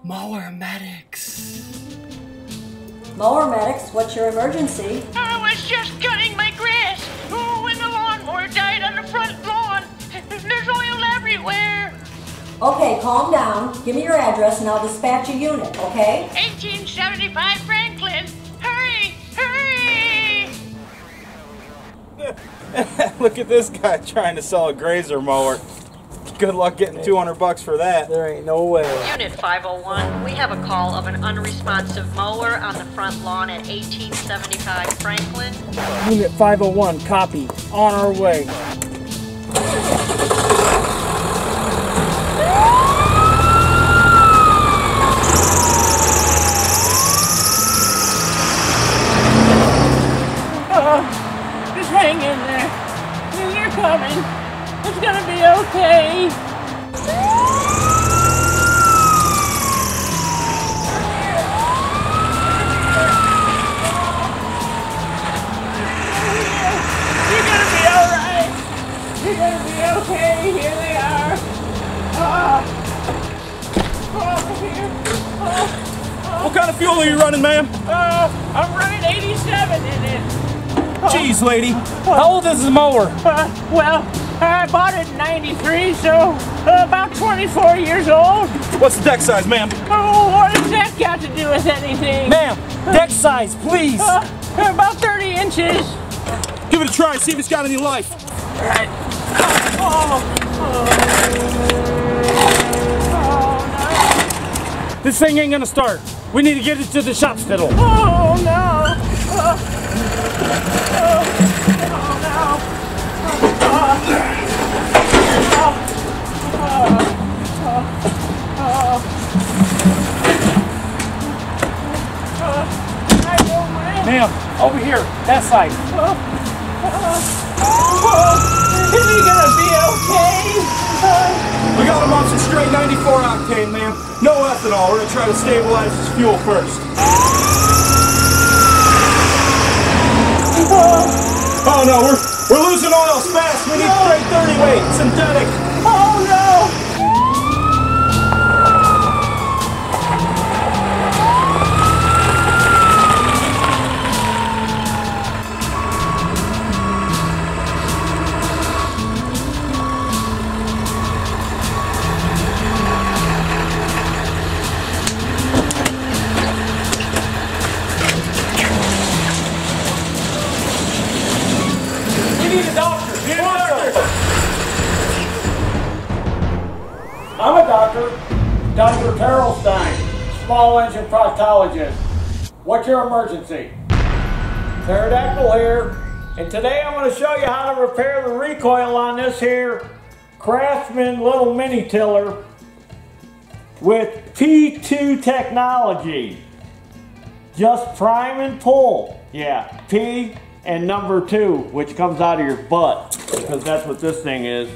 Mower Medics. Mower Medics, what's your emergency? I was just cutting my grass. Oh, when the lawnmower died on the front lawn. There's oil everywhere. Okay, calm down. Give me your address and I'll dispatch a unit, okay? 1875 Franklin. Hurry, hurry! Look at this guy trying to sell a grazer mower. Good luck getting 200 bucks for that. There ain't no way. Unit 501, we have a call of an unresponsive mower on the front lawn at 1875 Franklin. Unit 501, copy. On our way. Just hang in there. You're coming. It's gonna be okay. You're gonna be alright. You're gonna be okay. Here they are. Here. What kind of fuel are you running, ma'am? I'm running 87 in it. Jeez, lady. How old is this mower? Well, I bought it in 93, so about 24 years old. What's the deck size, ma'am? Oh, what has that got to do with anything? Ma'am, deck size, please. About 30 inches. Give it a try, see if it's got any life. All right. This thing ain't gonna start. We need to get it to the shop fiddle. Oh, no. Oh, no. Ma'am, over here, that side. Is he gonna be okay? We got him on some straight 94 octane, ma'am. No ethanol. We're gonna try to stabilize his fuel first. Oh no, we're losing oil fast. We need straight 30 weight, synthetic. Oh no! I'm a doctor, Dr. Taryl, small engine proctologist. What's your emergency? Pterodactyl here, and today I'm going to show you how to repair the recoil on this here Craftsman little mini tiller with P2 technology. Just prime and pull. Yeah, P and number 2, which comes out of your butt, because that's what this thing is,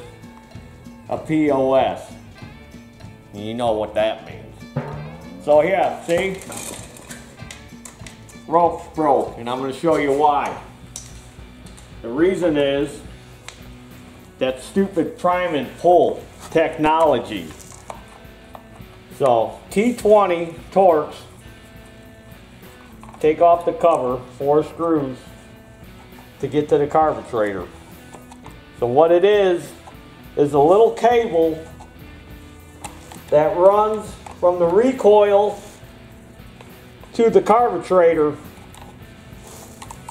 a POS. You know what that means. So yeah, see? Rope's broke, and I'm going to show you why. The reason is that stupid prime and pull technology. So T20 Torx, take off the cover, 4 screws to get to the carburetor. So what it is a little cable that runs from the recoil to the carburetor.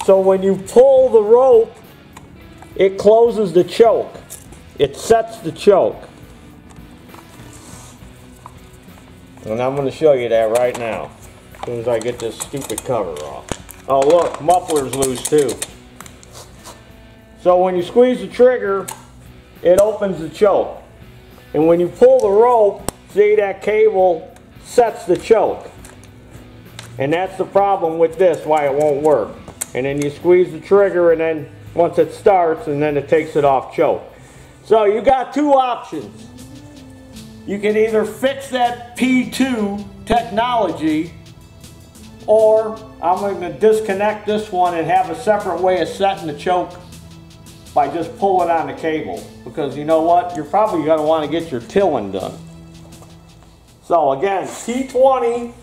So when you pull the rope, it closes the choke. It sets the choke. And I'm going to show you that right now, as soon as I get this stupid cover off. Oh look, muffler's loose too. So when you squeeze the trigger, it opens the choke. And when you pull the rope, see, that cable sets the choke. And that's the problem with this, why it won't work. And then you squeeze the trigger, and then once it starts, and then it takes it off choke. So you got 2 options. You can either fix that P2 technology, or I'm going to disconnect this one and have a separate way of setting the choke by just pulling on the cable. Because you know what? You're probably going to want to get your tilling done. So again, T20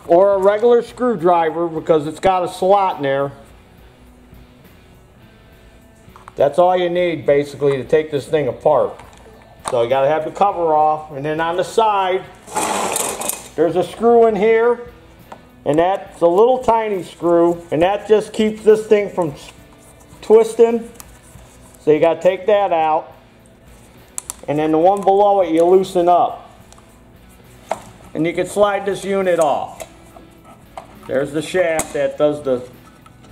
or a regular screwdriver, because it's got a slot in there. That's all you need basically to take this thing apart. So you gotta have the cover off, and then on the side there's a screw in here, and that's a little tiny screw, and that just keeps this thing from twisting. So you gotta take that out, and then the one below it you loosen up. And you can slide this unit off. There's the shaft that does the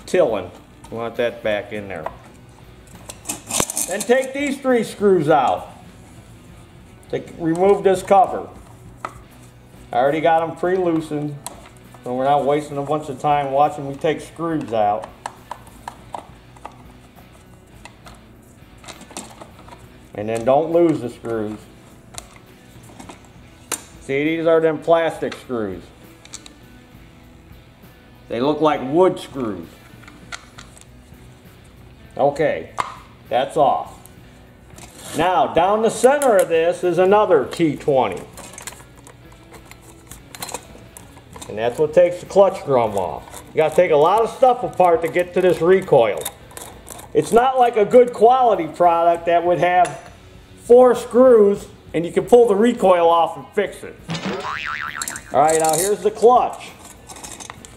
tilling. You want that back in there. Then take these 3 screws out. Remove this cover. I already got them pre-loosened, so we're not wasting a bunch of time watching me take screws out. And then don't lose the screws. See, these are them plastic screws. They look like wood screws. Okay, that's off. Now, down the center of this is another T20. And that's what takes the clutch drum off. You gotta take a lot of stuff apart to get to this recoil. It's not like a good quality product that would have 4 screws and you can pull the recoil off and fix it. Alright, now here's the clutch.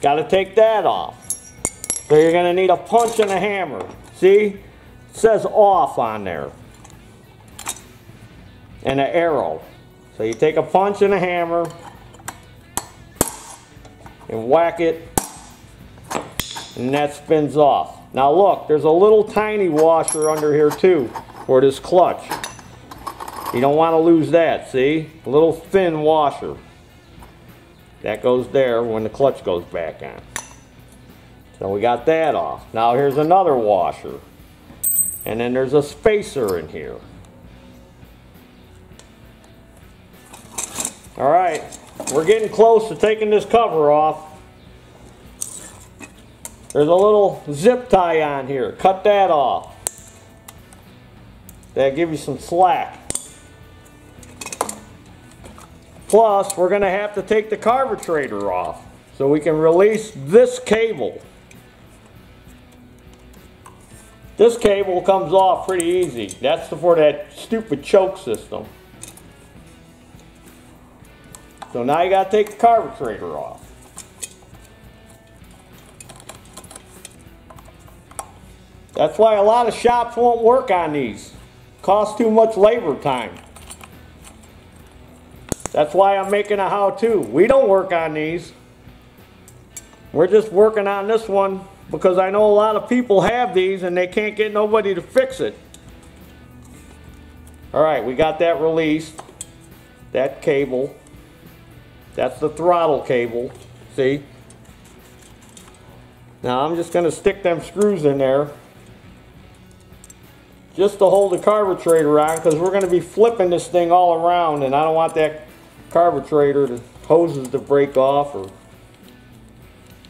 Got to take that off. So you're going to need a punch and a hammer. See? It says off on there. And an arrow. So you take a punch and a hammer and whack it, and that spins off. Now look, there's a little tiny washer under here too for this clutch. You don't want to lose that, see? A little thin washer. That goes there when the clutch goes back on. So we got that off. Now here's another washer. And then there's a spacer in here. Alright, we're getting close to taking this cover off. There's a little zip tie on here. Cut that off. That'll give you some slack. Plus, we're going to have to take the carburetor off so we can release this cable. This cable comes off pretty easy. That's for that stupid choke system. So now you got to take the carburetor off. That's why a lot of shops won't work on these. Costs too much labor time. That's why I'm making a how-to. We don't work on these. We're just working on this one because I know a lot of people have these and they can't get nobody to fix it. Alright, we got that released. That cable. That's the throttle cable. See? Now I'm just going to stick them screws in there just to hold the carburetor on, because we're going to be flipping this thing all around and I don't want that carburetor, the hoses to break off. So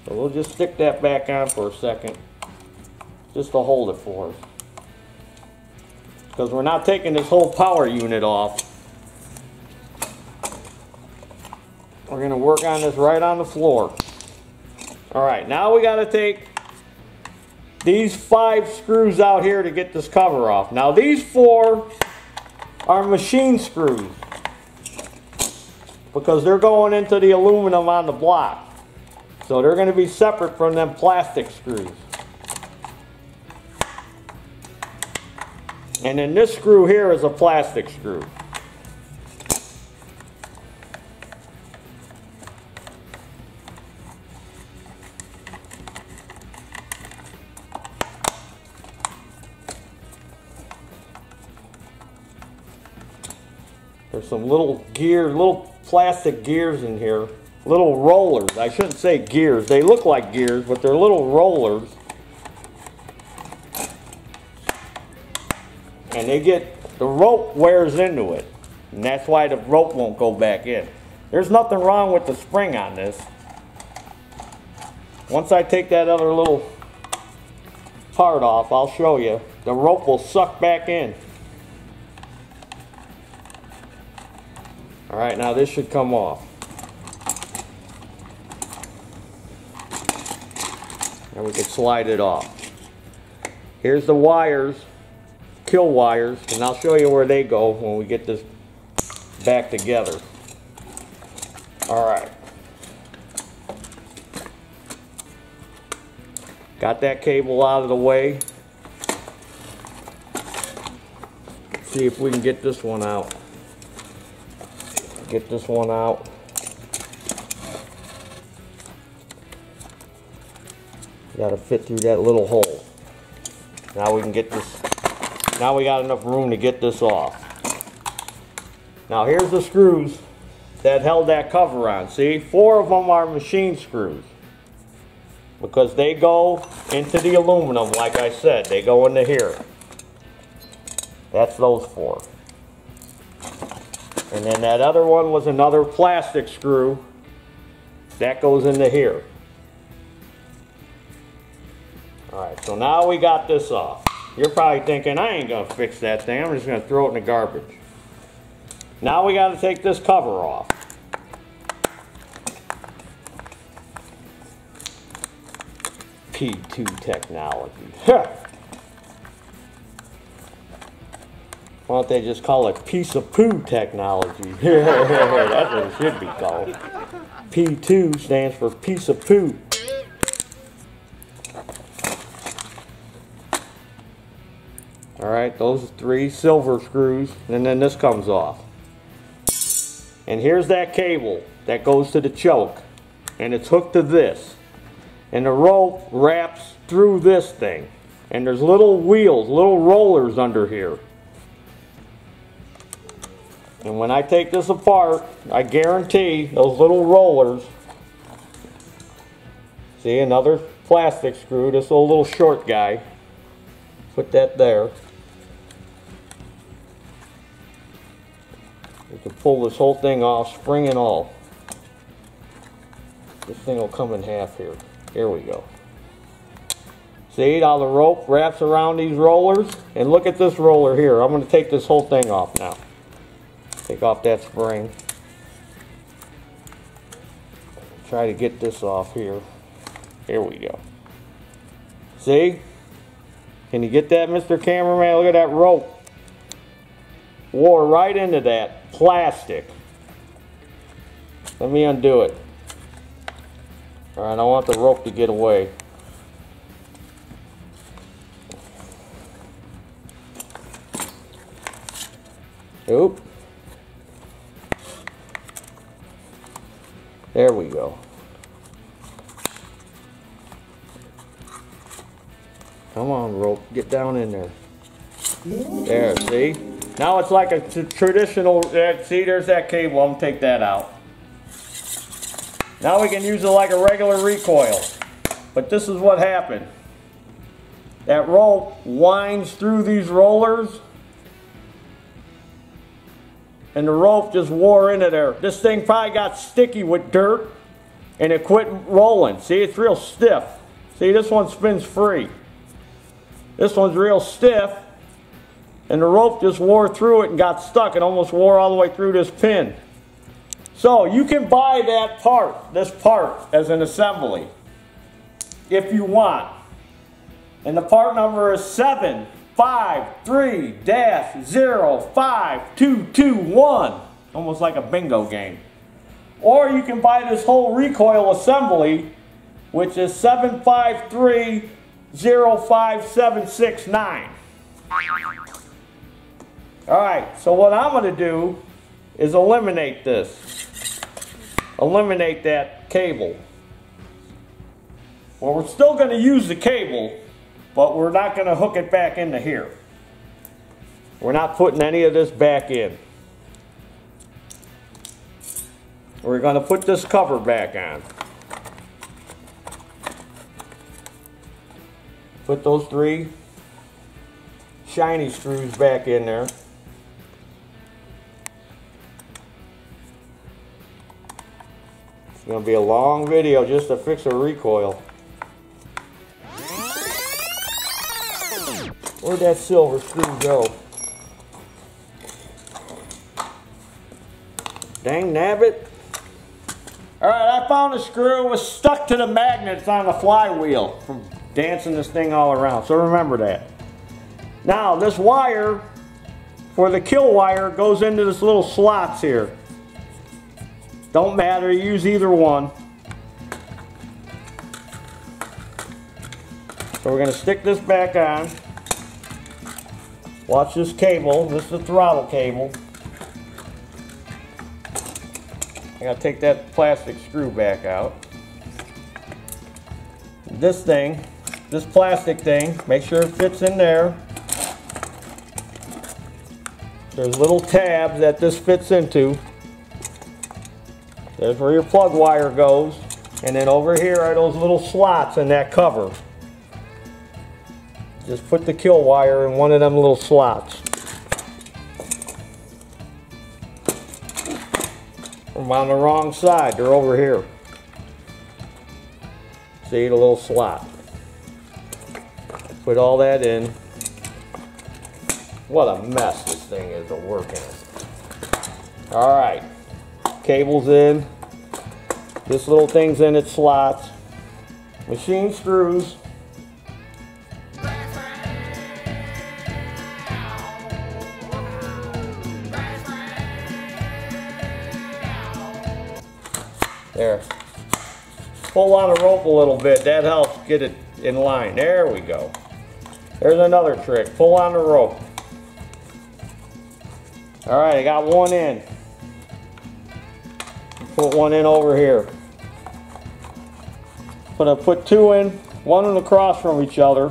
we'll just stick that back on for a second just to hold it for us, because we're not taking this whole power unit off. We're going to work on this right on the floor. Alright, now we got to take these 5 screws out here to get this cover off. Now these 4 are machine screws because they're going into the aluminum on the block. So they're going to be separate from them plastic screws. And then this screw here is a plastic screw. There's some little gears, little plastic gears in here. Little rollers. I shouldn't say gears. They look like gears, but they're little rollers. And they get, the rope wears into it. And that's why the rope won't go back in. There's nothing wrong with the spring on this. Once I take that other little part off, I'll show you. The rope will suck back in. Alright, now this should come off. And we can slide it off. Here's the wires, kill wires, and I'll show you where they go when we get this back together. Alright. Got that cable out of the way. See if we can get this one out. Get this one out. Got to fit through that little hole. Now we can get this. Now we got enough room to get this off. Now here's the screws that held that cover on. See, 4 of them are machine screws because they go into the aluminum. Like I said, they go into here. That's those 4. And then that other one was another plastic screw that goes into here. Alright, so now we got this off. You're probably thinking, I ain't gonna fix that thing, I'm just gonna throw it in the garbage. Now we gotta take this cover off. P2 technology. Why don't they just call it piece of poo technology? That's what it should be called. P2 stands for piece of poo. Alright, those 3 silver screws, and then this comes off. And here's that cable that goes to the choke, and it's hooked to this. And the rope wraps through this thing. And there's little wheels, little rollers under here. And when I take this apart, I guarantee those little rollers, see, another plastic screw, this little short guy, put that there. We can pull this whole thing off, spring and all. This thing will come in half here. Here we go. See how the rope wraps around these rollers? And look at this roller here. I'm going to take this whole thing off now. Take off that spring. Try to get this off here. Here we go. See? Can you get that, Mr. Cameraman? Look at that rope. Wore right into that plastic. Let me undo it. Alright, I want the rope to get away. Oop. There we go. Come on, rope. Get down in there. There, see? Now it's like a traditional, see, there's that cable. I'm going to take that out. Now we can use it like a regular recoil. But this is what happened. That rope winds through these rollers. And the rope just wore into there. This thing probably got sticky with dirt. And it quit rolling. See, it's real stiff. See, this one spins free. This one's real stiff. And the rope just wore through it and got stuck. It almost wore all the way through this pin. So you can buy that part, this part, as an assembly if you want. And the part number is 753-05221. Almost like a bingo game. Or you can buy this whole recoil assembly, which is 753-05769. Alright, so what I'm going to do is eliminate this. Eliminate that cable. Well, we're still going to use the cable, but we're not going to hook it back into here. We're not putting any of this back in. We're going to put this cover back on. Put those 3 shiny screws back in there. It's going to be a long video just to fix a recoil. Where'd that silver screw go? Dang nabbit. Alright, I found a screw. It was stuck to the magnets on the flywheel from dancing this thing all around. So remember that. Now, this wire for the kill wire goes into this little slots here. Don't matter, use either one. So we're going to stick this back on. Watch this cable. This is the throttle cable. I got to take that plastic screw back out. This thing, this plastic thing, make sure it fits in there. There's little tabs that this fits into. There's where your plug wire goes. And then over here are those little slots in that cover. Just put the kill wire in one of them little slots. I'm on the wrong side, they're over here. See the little slot. Put all that in. What a mess this thing is to work in. Alright, cable's in. This little thing's in its slots. Machine screws. There. Pull on the rope a little bit. That helps get it in line. There we go. There's another trick. Pull on the rope. Alright, I got one in. Put one in over here. Put two in, one in across from each other.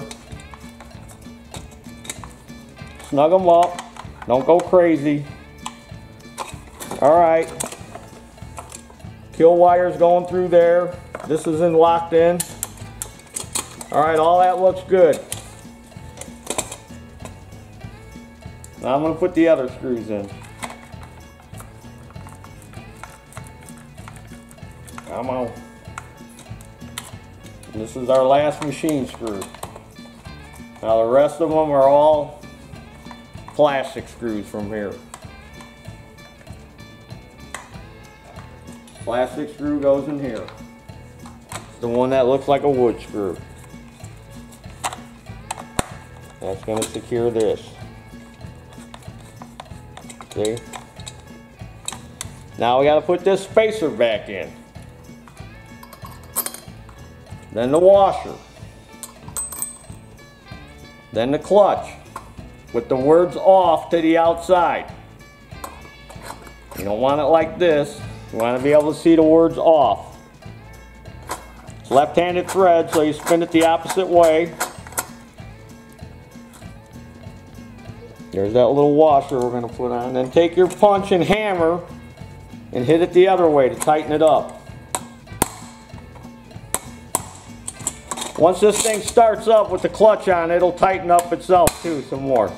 Snug them up. Don't go crazy. Alright. Kill wires going through there. This is locked in. Alright, all that looks good. Now I'm going to put the other screws in. Come on. This is our last machine screw. Now the rest of them are all plastic screws from here. Plastic screw goes in here. It's the one that looks like a wood screw. That's going to secure this. See? Now we got to put this spacer back in. Then the washer. Then the clutch with the words off to the outside. You don't want it like this. You want to be able to see the words off. It's left-handed thread, so you spin it the opposite way. There's that little washer we're going to put on. Then take your punch and hammer and hit it the other way to tighten it up. Once this thing starts up with the clutch on, it'll tighten up itself too some more.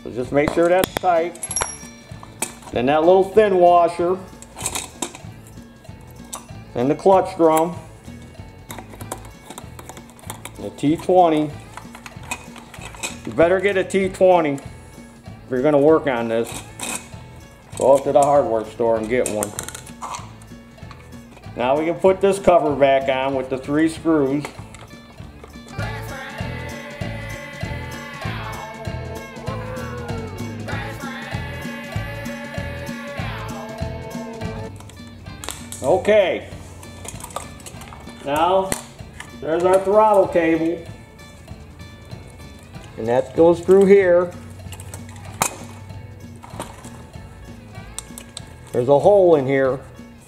So just make sure that's tight. Then that little thin washer. And the clutch drum. The T20. You better get a T20 if you're going to work on this. Go up to the hardware store and get one. Now we can put this cover back on with the 3 screws. Okay. Now there's our throttle cable. And that goes through here. There's a hole in here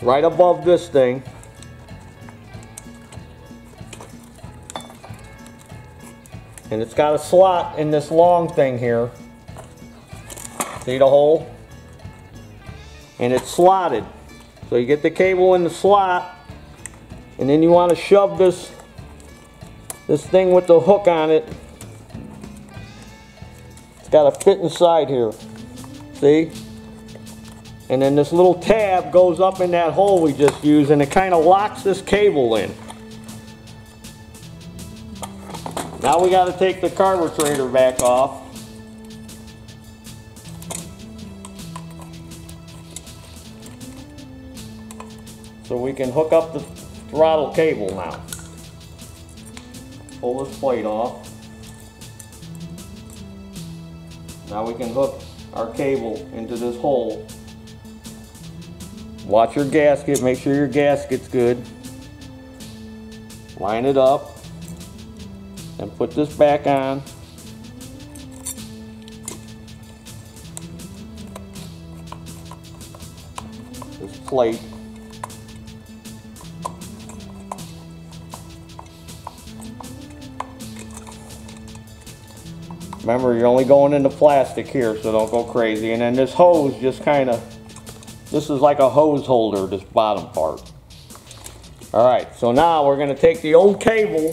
right above this thing. And it's got a slot in this long thing here. See the hole? And it's slotted. So you get the cable in the slot, and then you want to shove this thing with the hook on it. It's got to fit inside here. See? And then this little tab goes up in that hole we just used, and it kind of locks this cable in. Now we got to take the carburetor back off. so we can hook up the throttle cable now. Pull this plate off. Now we can hook our cable into this hole. Watch your gasket, make sure your gasket's good. Line it up and put this back on. This plate. Remember, you're only going into plastic here, so don't go crazy. And then this hose just kind of, this is like a hose holder, this bottom part. All right, so now we're going to take the old cable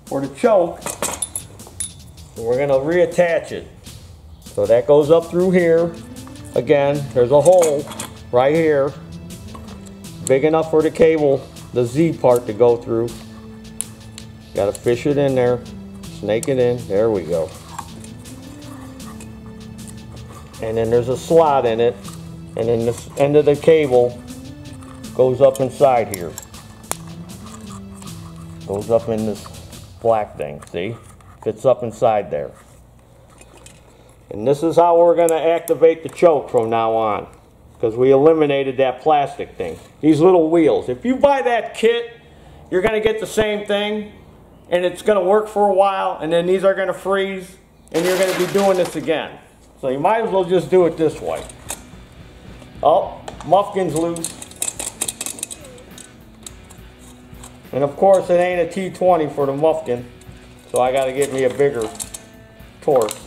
for the choke, and we're going to reattach it. So that goes up through here. Again, there's a hole right here, big enough for the cable, the Z part to go through. Got to fish it in there, snake it in. There we go. And then there's a slot in it, and then this end of the cable goes up inside here. Goes up in this black thing, see? Fits up inside there. And this is how we're going to activate the choke from now on, because we eliminated that plastic thing. These little wheels. If you buy that kit, you're going to get the same thing, and it's going to work for a while, and then these are going to freeze, and you're going to be doing this again. So you might as well just do it this way. Oh, muffkin's loose. And of course it ain't a T20 for the muffkin, so I got to get me a bigger Torx.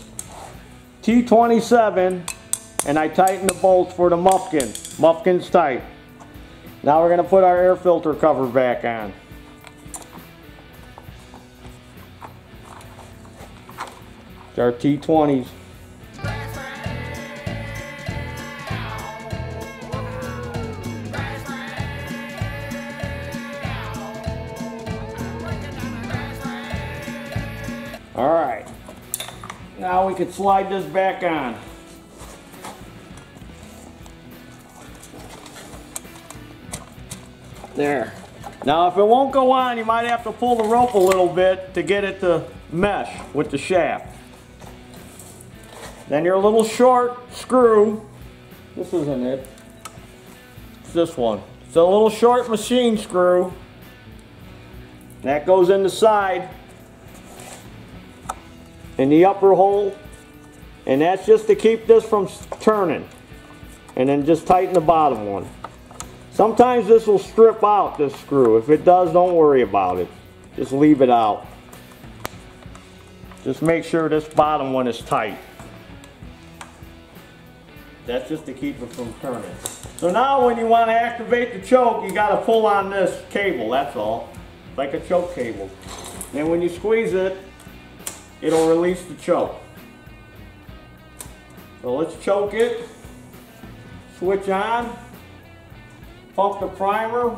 T27, and I tighten the bolts for the muffkin. Muffkin's tight. Now we're going to put our air filter cover back on. It's our T20s. Alright, now we can slide this back on. There. Now if it won't go on, you might have to pull the rope a little bit to get it to mesh with the shaft. Then your little short screw, this isn't it, it's this one. It's a little short machine screw. That goes in the side, in the upper hole, and that's just to keep this from turning. And then just tighten the bottom one. Sometimes this will strip out, this screw. If it does, don't worry about it. Just leave it out. Just make sure this bottom one is tight. That's just to keep it from turning. So now when you want to activate the choke, you got to pull on this cable, that's all. Like a choke cable. And when you squeeze it, it'll release the choke. So let's choke it. Switch on. Pump the primer.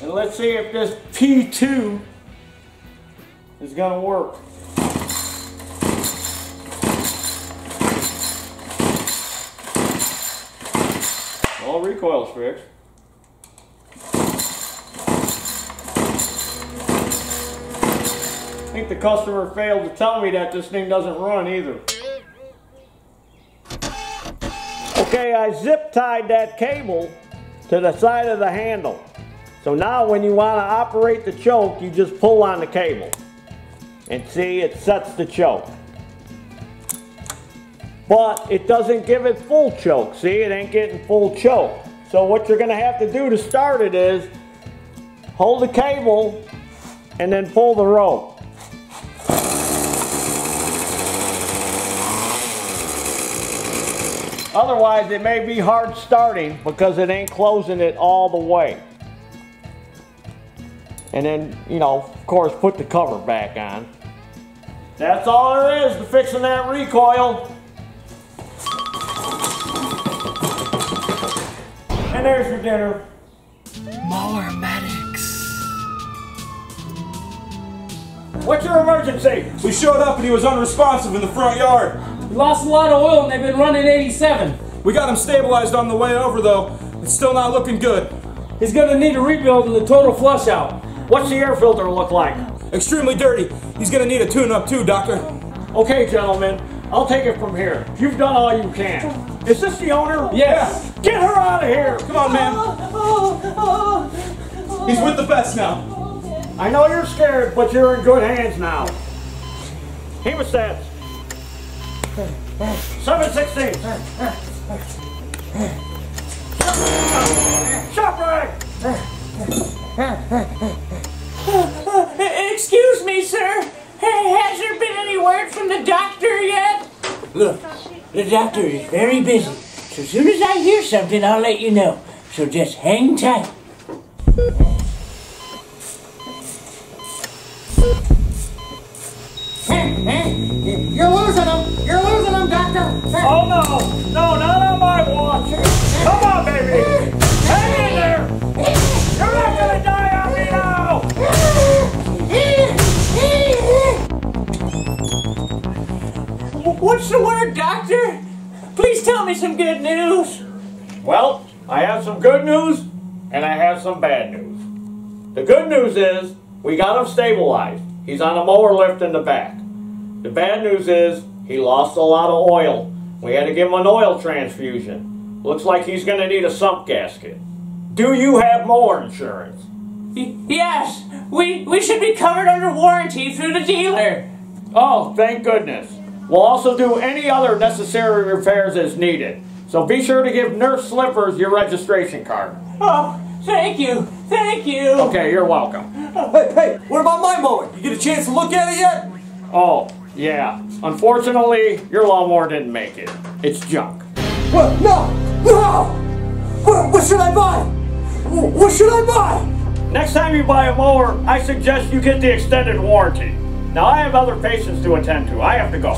And let's see if this P2 is going to work. All recoil's fixed. I think the customer failed to tell me that this thing doesn't run either. Okay, I zip tied that cable to the side of the handle. So now when you want to operate the choke, you just pull on the cable. And see, it sets the choke. But it doesn't give it full choke. See, it ain't getting full choke. So what you're going to have to do to start it is hold the cable and then pull the rope. Otherwise, it may be hard starting because it ain't closing it all the way. And then, you know, of course, put the cover back on. That's all there is to fixing that recoil. And there's your dinner. Mower Medics. What's your emergency? We showed up and he was unresponsive in the front yard. We lost a lot of oil and they've been running 87. We got him stabilized on the way over though. It's still not looking good. He's gonna need a rebuild and a total flush out. What's the air filter look like? Extremely dirty. He's gonna need a tune-up too, Doctor. Okay, gentlemen, I'll take it from here. You've done all you can. Is this the owner? Yes. Get her out of here! Come on, man. He's with the best now. I know you're scared, but you're in good hands now. Hemostats. 7/16. Shop rag. Excuse me, sir. Has there been any word from the doctor yet? Look, the doctor is very busy. So as soon as I hear something, I'll let you know. So just hang tight. You're losing them. You're losing them, Doctor. Oh no! No, not on my watch! Come on, baby! Hang in there! You're not gonna die on me now! What's the word, doctor? Please tell me some good news. Well, I have some good news, and I have some bad news. The good news is, we got him stabilized. He's on a mower lift in the back. The bad news is, he lost a lot of oil. We had to give him an oil transfusion. Looks like he's going to need a sump gasket. Do you have mower insurance? Yes, we should be covered under warranty through the dealer. Oh, thank goodness. We'll also do any other necessary repairs as needed. So be sure to give Nurse Slippers your registration card. Oh, thank you. Thank you. Okay, you're welcome. Hey, what about my mower? You get a chance to look at it yet? Oh, yeah. Unfortunately, your lawnmower didn't make it. It's junk. What? No! No! What should I buy? What should I buy? Next time you buy a mower, I suggest you get the extended warranty. Now, I have other patients to attend to. I have to go.